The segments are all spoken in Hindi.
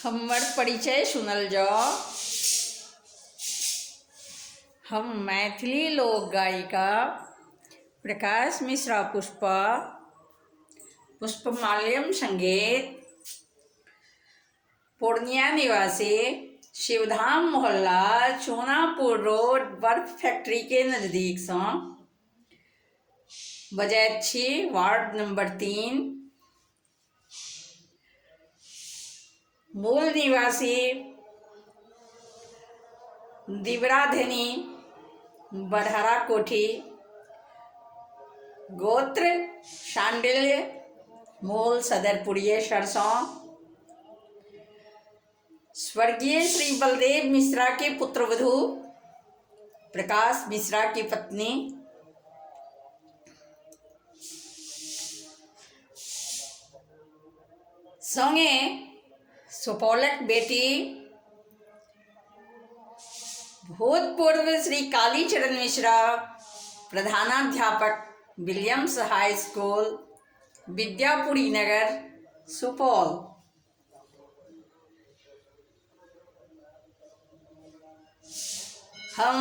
हमर परिचय सुनल जाओ। हम मैथिली लोक गायिका प्रकाश मिश्रा पुष्पमाल्यम संगीत पूर्णिया निवासी शिवधाम मोहल्ला चूनापुर रोड बर्फ फैक्ट्री के नजदीक से बजैत छी। Ward number 3। मूल निवासी दिवराधनी बड़हरा कोठी। गोत्र शांडिल्य। मूल सदरपुरिये सरसों। स्वर्गीय श्री बलदेव मिश्रा के पुत्रवधू, प्रकाश मिश्रा की पत्नी। संगे सुपौलक बेटी भूतपूर्व श्री कालीचरण मिश्रा, प्रधानाध्यापक विलियम्स हाई स्कूल, विद्यापुरी नगर, सुपौल। हम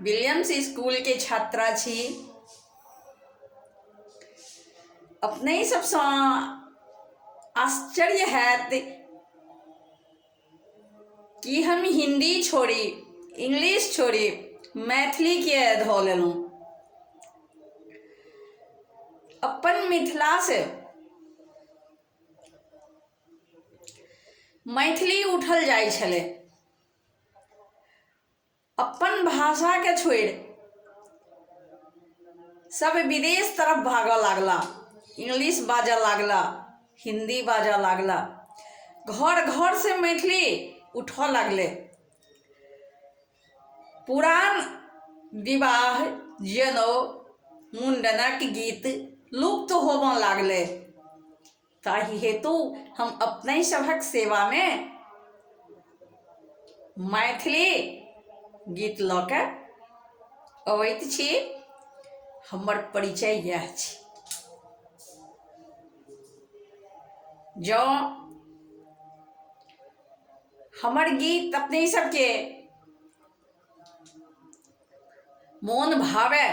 विलियम्स स्कूल के छात्रा छी। अपने सबसे आश्चर्य हैत कि हम हिंदी छोड़ी, इंग्लिश छोड़ी, मैथिली के धो लेलूँ। अपन मिथिला से मैथिली उठल जाइ छले। अपन भाषा के छोड़ सब विदेश तरफ भागऽ लागला, इंग्लिश बाजऽ लागला, हिंदी बाजऽ लागला। घर घर से मैथिली उठऽ लागले। पुरान विवाह, जनउ, मुंडनक गीत लुप्त होबऽ लागले। ताहि हेतु हम अपने सभक सेवा में मैथिली गीत लऽ के अबैत छी। हमर परिचय यह छी। जो हमर गीत अपने सबके मोन भावे,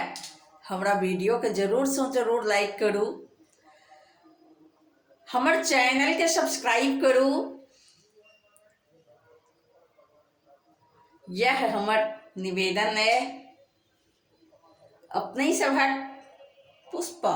हमरा वीडियो के जरूर से जरूर लाइक करू, हमर चैनल के सब्सक्राइब करू। यह हमर निवेदन है। अपने सभक पुष्पा।